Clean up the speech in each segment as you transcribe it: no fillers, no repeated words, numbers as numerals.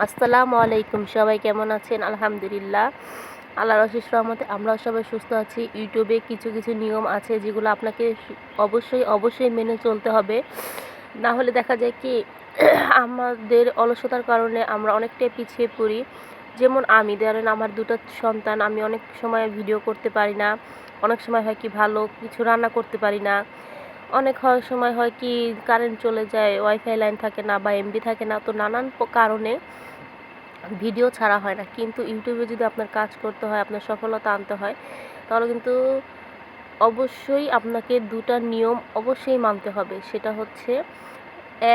আসসালামু আলাইকুম। সবাই কেমন আছেন? আলহামদুলিল্লাহ, আল্লাহর অশেষ রহমতে আমরাও সবাই সুস্থ আছি। ইউটিউবে কিছু কিছু নিয়ম আছে যেগুলো আপনাকে অবশ্যই মেনে চলতে হবে। না হলে দেখা যায় কি আমাদের অলসতার কারণে আমরা অনেকটাই পিছিয়ে পড়ি। যেমন আমি ধরেন আমার ২টা সন্তান, আমি অনেক সময় ভিডিও করতে পারি না। অনেক সময় হয় কি ভালো কিছু রান্না করতে পারি না। অনেক সময় হয় কি কারেন্ট চলে যায়, ওয়াইফাই লাইন থাকে না বা এমবি থাকে না। তো নানান কারণে ভিডিও ছাড়া হয় না। কিন্তু ইউটিউবে যদি আপনার কাজ করতে হয়, আপনার সফলতা আনতে হয়, তাহলে কিন্তু অবশ্যই আপনাকে ২টা নিয়ম অবশ্যই মানতে হবে। সেটা হচ্ছে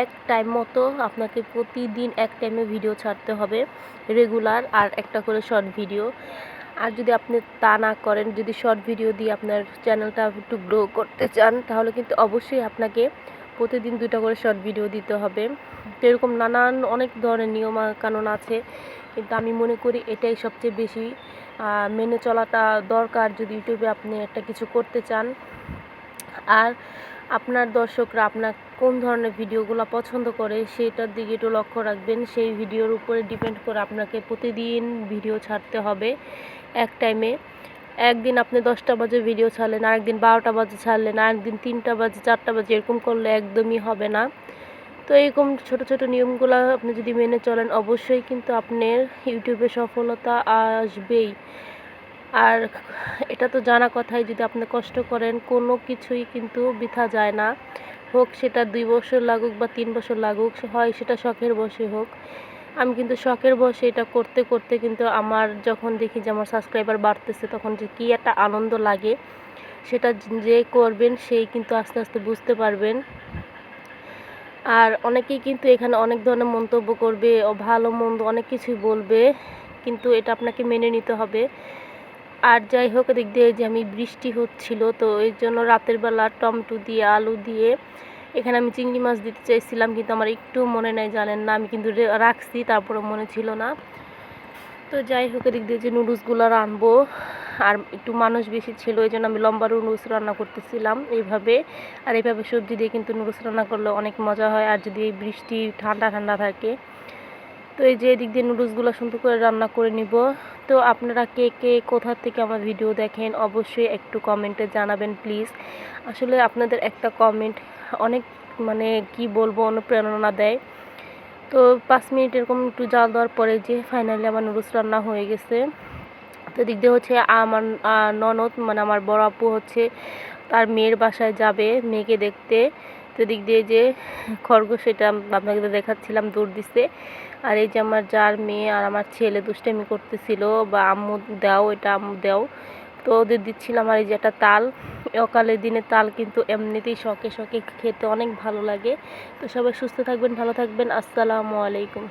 এক টাইম মতো আপনাকে প্রতিদিন এক টাইমে ভিডিও ছাড়তে হবে রেগুলার, আর একটা করে শর্ট ভিডিও। আর যদি আপনি তা না করেন, যদি শর্ট ভিডিও দিয়ে আপনার চ্যানেলটা একটু গ্রো করতে চান, তাহলে কিন্তু অবশ্যই আপনাকে প্রতিদিন 2টা করে শর্ট ভিডিও দিতে হবে। তো এরকম নানান অনেক ধরনের নিয়ম কানুন আছে, কিন্তু আমি মনে করি এটাই সবচেয়ে বেশি মেনে চলাটা দরকার যদি ইউটিউবে আপনি একটা কিছু করতে চান। আর আপনার দর্শকরা আপনার কোন ধরনের ভিডিওগুলো পছন্দ করে সেটার দিকে একটু লক্ষ্য রাখবেন। সেই ভিডিওর উপরে ডিপেন্ড করে আপনাকে প্রতিদিন ভিডিও ছাড়তে হবে এক টাইমে। একদিন আপনি 10টা বাজে ভিডিও ছাড়লেন, আরেকদিন 12টা বাজে ছাড়লেন, আরেকদিন 3টা বাজে, 4টা বাজে, এরকম করলে একদমই হবে না। তো এরকম ছোট ছোট নিয়মগুলো আপনি যদি মেনে চলেন, অবশ্যই কিন্তু আপনার ইউটিউবে সফলতা আসবেই। আর এটা তো জানা কথাই, যদি আপনি কষ্ট করেন কোনো কিছুই কিন্তু বৃথা যায় না। হোক সেটা 2 বছর লাগুক বা 3 বছর লাগুক, হয় সেটা শখের বশে হোক। আমি কিন্তু শখের বশে এটা করতে করতে কিন্তু আমার যখন দেখি যে আমার সাবস্ক্রাইবার বাড়তেছে, তখন যে কী একটা আনন্দ লাগে, সেটা যে করবেন সেই কিন্তু আস্তে আস্তে বুঝতে পারবেন। আর অনেকেই কিন্তু এখানে অনেক ধরনের মন্তব্য করবে, ভালো মন্দ অনেক কিছুই বলবে, কিন্তু এটা আপনাকে মেনে নিতে হবে। আর যাই হোক, দিক দিয়ে যে আমি বৃষ্টি হচ্ছিল, তো এই জন্য রাতের বেলা টমেটো দিয়ে আলু দিয়ে এখানে আমি চিংড়ি মাছ দিতে চাইছিলাম, কিন্তু আমার একটু মনে নাই, জানেন না, আমি কিন্তু রাখছি, তারপরে মনে ছিল না। তো যাই হোক, এদিক দিয়ে যে নুডলসগুলো রানবো, আর একটু মানুষ বেশি ছিল, এই জন্য আমি লম্বা নুডলস রান্না করতেছিলাম এইভাবে। আর এইভাবে সবজি দিয়ে কিন্তু নুডলস রান্না করলে অনেক মজা হয়, আর যদি এই বৃষ্টি ঠান্ডা ঠান্ডা থাকে। তো এই যে এদিক দিয়ে নুডলসগুলো সুন্দর করে রান্না করে নিব। তো আপনারা কে কে কোথা থেকে আমার ভিডিও দেখেন অবশ্যই একটু কমেন্টে জানাবেন প্লিজ। আসলে আপনাদের একটা কমেন্ট অনেক, মানে কি বলবো, অনুপ্রেরণা দেয়। তো 5 মিনিট এরকম একটু জাল দেওয়ার পরে যে ফাইনালি আমার নুডলস রান্না হয়ে গেছে। তো এদিক দিয়ে হচ্ছে আমার ননদ, মানে আমার বড় আপু হচ্ছে তার মেয়ের বাসায় যাবে মেয়েকে দেখতে। তো এদিক দিয়ে যে খরগোশ, এটা আপনাকে দেখাচ্ছিলাম, দৌড় দিছে। আর এই যে আমার যার মেয়ে আর আমার ছেলে দুষ্টামি করতেছিল, বা আম্মু দাও, এটা আম্মু দাও। তো ওদের দিচ্ছিলাম। আর এই যে একটা তাল, অকালের দিনে তাল কিন্তু এমনিতেই শখে শখে খেতে অনেক ভালো লাগে। তো সবাই সুস্থ থাকবেন, ভালো থাকবেন। আসসালামু আলাইকুম।